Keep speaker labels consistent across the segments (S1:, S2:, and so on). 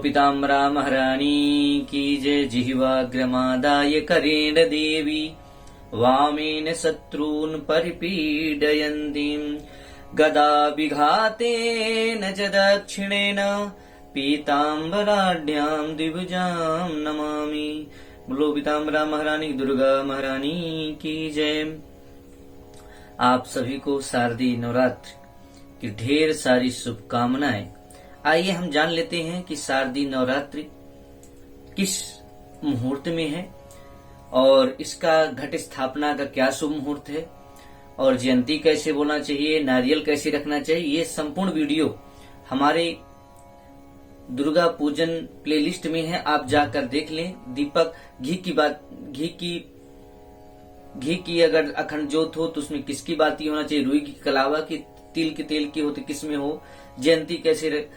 S1: पीताम्बरा महारानी की जय। जिह्वाग्रमादाय करेण देवी वामेन शत्रून् परिपीडयन्तीं गदा विघातेन च दक्षिणेन पीताम्बराढ्यां द्विभुजां नमामि। बोलो पीताम्बरा महारानी दुर्गा महारानी की जय। आप सभी को शारदीय नवरात्र की ढेर सारी शुभकामनाएं। आइए हम जान लेते हैं कि शारदीय नवरात्रि किस मुहूर्त में है और इसका घट स्थापना का क्या शुभ मुहूर्त है और जयंती कैसे बोलना चाहिए, नारियल कैसे रखना चाहिए। ये संपूर्ण वीडियो हमारे दुर्गा पूजन प्लेलिस्ट में है, आप जाकर देख लें। दीपक घी की अगर अखंड जोत हो तो उसमें किसकी बाती होना चाहिए, रुई की, कलावा की, तिल के तेल की हो तो किस में हो, जयंती कैसे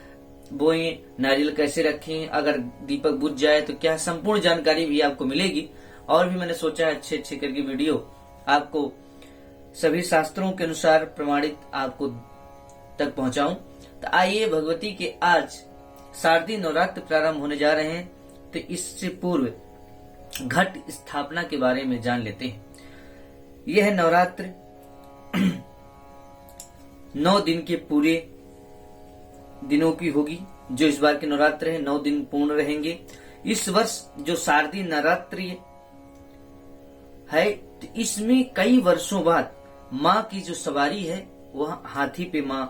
S1: बोए, नारियल कैसे रखें, अगर दीपक बुझ जाए तो क्या, संपूर्ण जानकारी भी आपको मिलेगी। और भी मैंने सोचा है अच्छे अच्छे करके वीडियो आपको सभी शास्त्रों के अनुसार प्रमाणित आपको तक पहुंचाऊं। तो आइए भगवती के आज शारदीय नवरात्र प्रारंभ होने जा रहे हैं, तो इससे पूर्व घट स्थापना के बारे में जान लेते हैं। यह नवरात्र 9 दिन के पूरे दिनों की होगी। जो इस बार के नवरात्र है 9 दिन पूर्ण रहेंगे। इस वर्ष जो शारदीय नवरात्रि है तो इसमें कई वर्षों बाद माँ की जो सवारी है वह हाथी पे माँ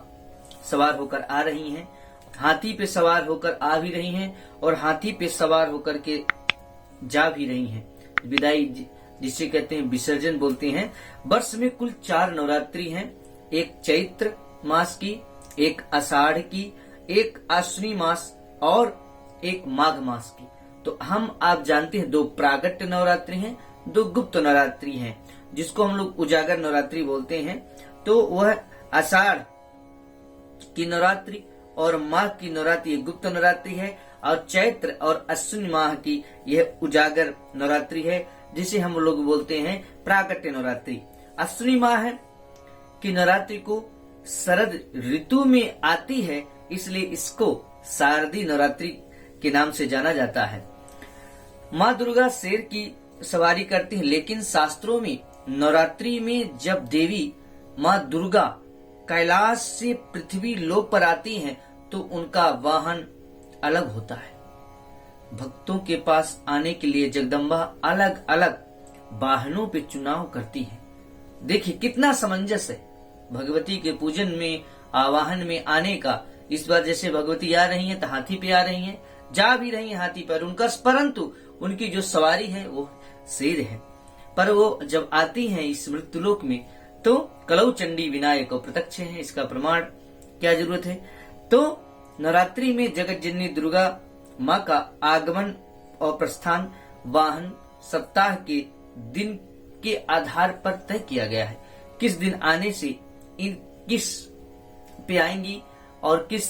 S1: सवार होकर आ रही हैं, हाथी पे सवार होकर आ भी रही हैं और हाथी पे सवार होकर के जा भी रही हैं। विदाई जिसे कहते हैं विसर्जन बोलते हैं। वर्ष में कुल 4 नवरात्रि हैं, एक चैत्र मास की, एक आषाढ़ की, एक आश्विनी मास और एक माघ मास की। तो हम आप जानते हैं 2 प्रागट्य नवरात्रि हैं, 2 गुप्त नवरात्रि हैं, जिसको हम लोग उजागर नवरात्रि बोलते हैं। तो वह आषाढ़ की नवरात्रि और माघ की नवरात्रि गुप्त नवरात्रि है और चैत्र और अश्विनी माह की यह उजागर नवरात्रि है, जिसे हम लोग बोलते हैं प्राकट्य नवरात्रि। अश्विनी माह की नवरात्रि को शरद ऋतु में आती है, इसलिए इसको शारदीय नवरात्रि के नाम से जाना जाता है। माँ दुर्गा शेर की सवारी करती है, लेकिन शास्त्रों में नवरात्रि में जब देवी माँ दुर्गा कैलाश से पृथ्वी लोक पर आती हैं तो उनका वाहन अलग होता है। भक्तों के पास आने के लिए जगदम्बा अलग अलग वाहनों पे चुनाव करती है। देखिए कितना समंजस है भगवती के पूजन में, आवाहन में आने का। इस बार जैसे भगवती आ रही हैं तो हाथी पे आ रही हैं, जा भी रही हैं हाथी पर उनका, परंतु उनकी जो सवारी है वो शेर है। पर वो जब आती हैं इस मृत्युलोक में तो कलौ चंडी विनायक प्रत्यक्ष है। इसका प्रमाण क्या जरूरत है। तो नवरात्रि में जगत जननी दुर्गा माँ का आगमन और प्रस्थान वाहन सप्ताह के दिन के आधार पर तय किया गया है। किस दिन आने से किस पे आएंगी और किस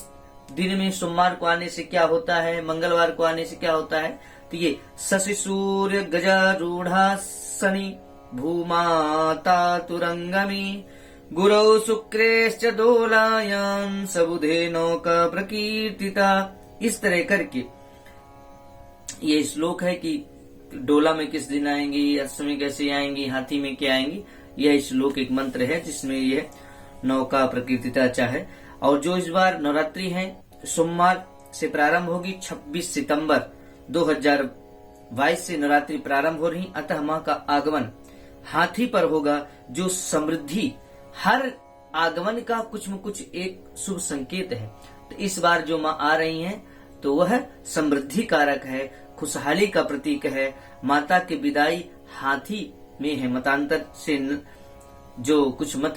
S1: दिन में, सोमवार को आने से क्या होता है, मंगलवार को आने से क्या होता है। तो ये शशि सूर्य गजारूढ़ा शनि भूमाता तुरंगमी गुरौ शुक्रेश्च दोलायां सबुधे नौका प्रकीर्तिता। इस तरह करके ये श्लोक है कि डोला में किस दिन आएंगी, अश्विनी कैसे आएंगी, हाथी में क्या आएंगी। यह श्लोक एक मंत्र है जिसमें यह नौका प्रकीर्तिता चाहे। और जो इस बार नवरात्रि है सोमवार से प्रारंभ होगी, 26 सितंबर 2022 से नवरात्रि प्रारंभ हो रही। अतः माँ का आगमन हाथी पर होगा, जो समृद्धि, हर आगमन का कुछ न कुछ एक शुभ संकेत है। तो इस बार जो माँ आ रही हैं तो वह समृद्धि कारक है, खुशहाली का प्रतीक है। माता की विदाई हाथी में है, मतांतर से जो कुछ मत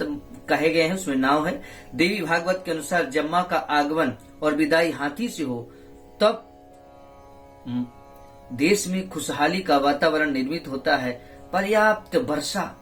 S1: कहे गए हैं उसमें नाव है। देवी भागवत के अनुसार जब माँ का आगमन और विदाई हाथी से हो तब देश में खुशहाली का वातावरण निर्मित होता है। पर्याप्त वर्षा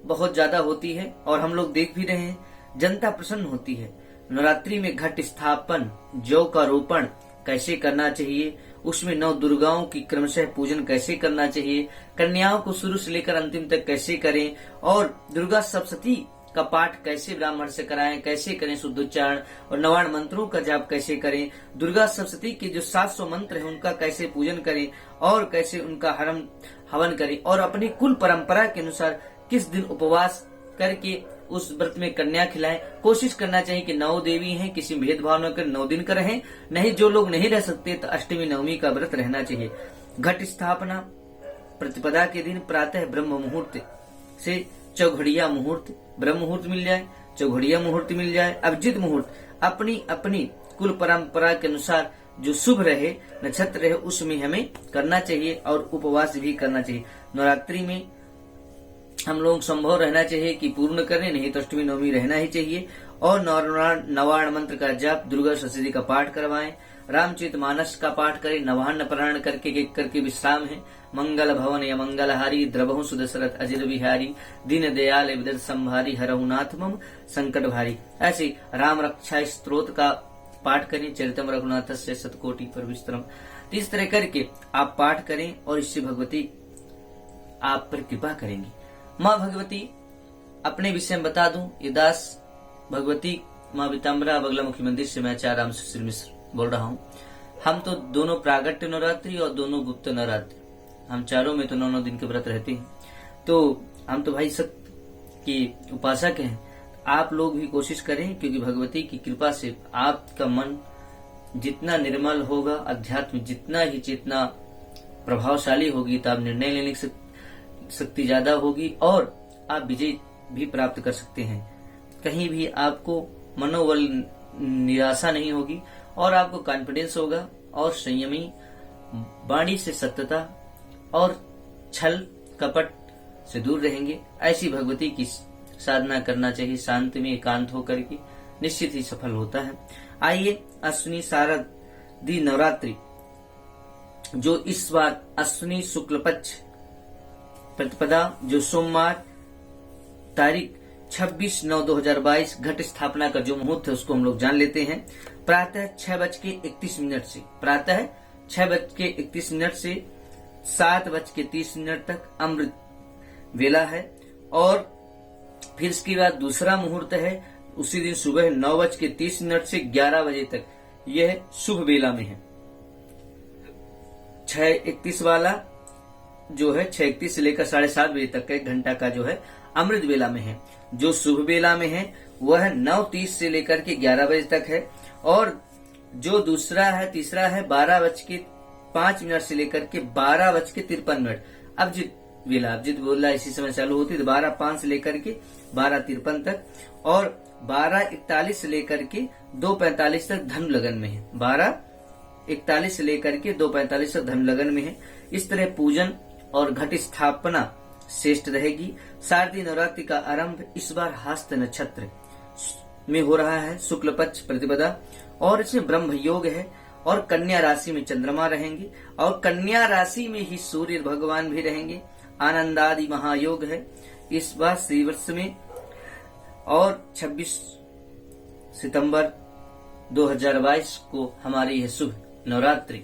S1: बहुत ज्यादा होती है और हम लोग देख भी रहे हैं, जनता प्रसन्न होती है। नवरात्रि में घट स्थापन, जौ का रोपण कैसे करना चाहिए, उसमें 9 दुर्गाओं की क्रमशः पूजन कैसे करना चाहिए, कन्याओं को शुरू से लेकर अंतिम तक कैसे करें, और दुर्गा सप्तशती का पाठ कैसे ब्राह्मण से कराएं, कैसे करें शुद्धोच्चारण, और 99 मंत्रों का जाप कैसे करें, दुर्गा सप्तशती के जो 700 मंत्र हैं उनका कैसे पूजन करें और कैसे उनका हवन करें, और अपनी कुल परंपरा के अनुसार किस दिन उपवास करके उस व्रत में कन्या खिलाएं। कोशिश करना चाहिए कि 9 देवी हैं, किसी भेदभाव न कर 9 दिन का रहें। नहीं, जो लोग नहीं रह सकते तो अष्टमी नवमी का व्रत रहना चाहिए। घट स्थापना प्रतिपदा के दिन प्रातः ब्रह्म मुहूर्त से चौघड़िया मुहूर्त, ब्रह्म मुहूर्त मिल जाए, चौघड़िया मुहूर्त मिल जाए, अभिजित मुहूर्त, अपनी अपनी कुल परंपरा के अनुसार जो शुभ रहे, नक्षत्र रहे, उसमें हमें करना चाहिए और उपवास भी करना चाहिए। नवरात्रि में हम लोग संभव रहना चाहिए कि पूर्ण करें, नहीं तो अष्टमी नवमी रहना ही चाहिए। और 99 मंत्र का जाप, दुर्गा सप्तशती का पाठ करवाएं, रामचरित मानस का पाठ करें, नवान्न पारायण करके विश्राम है। मंगल भवन या मंगलहारी, द्रवहु सुदशरथ अजिर बिहारी, दीन दयाल विदर संभारी, हरहु नाथ मम संकट भारी। ऐसे राम रक्षा स्तोत्र का पाठ करें, चरितम रघुनाथ से शतकोटि पर विस्तरम। इस तरह करके आप पाठ करें और इससे भगवती आप पर कृपा करेंगी। माँ भगवती अपने विषय में बता दूं, ये दास भगवती माँ पीताम्बरा बगलामुखी मंदिर से मैं आचार्य राम सुशील मिश्र बोल रहा हूँ। हम तो दोनों प्रागट्य नवरात्रि और दोनों गुप्त नवरात्रि, हम चारों में तो 9 दिन के व्रत रहते हैं। तो हम तो भाई सत्य की उपासक हैं। आप लोग भी कोशिश करें, क्योंकि भगवती की कृपा से आपका मन जितना निर्मल होगा, अध्यात्म जितना ही चेतना प्रभावशाली होगी, तो आप निर्णय लेने की शक्ति ज्यादा होगी और आप विजय भी प्राप्त कर सकते हैं। कहीं भी आपको मनोबल निराशा नहीं होगी और आपको कॉन्फिडेंस होगा और संयमी वाणी से सत्यता और छल कपट से दूर रहेंगे। ऐसी भगवती की साधना करना चाहिए, शांति में एकांत होकर के, निश्चित ही सफल होता है। आइए अश्विनी शारदी नवरात्रि जो इस बार अश्विनी शुक्ल पक्ष प्रतिपदा जो सोमवार तारीख 26/9/2022 घट स्थापना का जो मुहूर्त है उसको हम लोग जान लेते हैं। प्रातः 6:31 से, प्रातः 6:31 से 7:30 तक अमृत वेला है। और फिर इसके बाद दूसरा मुहूर्त है उसी दिन सुबह 9:30 से 11 बजे तक, यह शुभ वेला में है। 6:31 वाला जो है 6:31 से लेकर 7:30 बजे तक का 1 घंटा का जो है अमृत वेला में है। जो शुभ वेला में है वह 9:30 से लेकर के 11 बजे तक है। और जो तीसरा है 12:05 से लेकर के 12:53। अभिजित वेला, अभिजित वेला इसी समय चालू होती है, 12:05 से लेकर के 12:53 तक। और 12:41 से लेकर के 2:45 तक धनु लगन में है, 12:41 से लेकर के 2:45 तक धनु लगन में है। इस तरह पूजन और घट स्थापना श्रेष्ठ रहेगी। शारदीय नवरात्रि का आरंभ इस बार हस्त नक्षत्र में हो रहा है, शुक्ल पक्ष प्रतिपदा, और इसमें ब्रह्म योग है और कन्या राशि में चंद्रमा रहेंगे और कन्या राशि में ही सूर्य भगवान भी रहेंगे। आनंदादि महायोग है इस बार श्री वर्ष में। और 26 सितंबर 2022 को हमारी यह शुभ नवरात्रि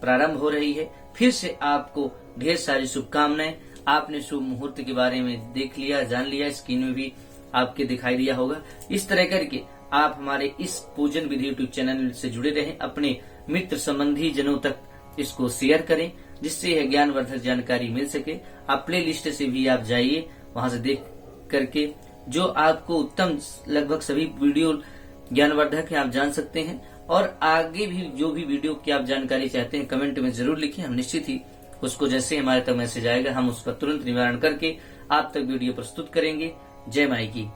S1: प्रारंभ हो रही है। फिर से आपको ढेर सारी शुभकामनाएं। आपने शुभ मुहूर्त के बारे में देख लिया, जान लिया, स्क्रीन में भी आपके दिखाई दिया होगा। इस तरह करके आप हमारे इस पूजन विधि यूट्यूब चैनल से जुड़े रहें, अपने मित्र संबंधी जनों तक इसको शेयर करें, जिससे यह ज्ञानवर्धक जानकारी मिल सके। आप प्ले लिस्ट से भी आप जाइए, वहां से देख करके जो आपको उत्तम लगभग सभी वीडियो ज्ञानवर्धक है आप जान सकते हैं। और आगे भी जो भी वीडियो की आप जानकारी चाहते हैं कमेंट में जरूर लिखें, हम निश्चित ही उसको जैसे हमारे तक मैसेज आएगा हम उसका तुरंत निवारण करके आप तक वीडियो प्रस्तुत करेंगे। जय माई की।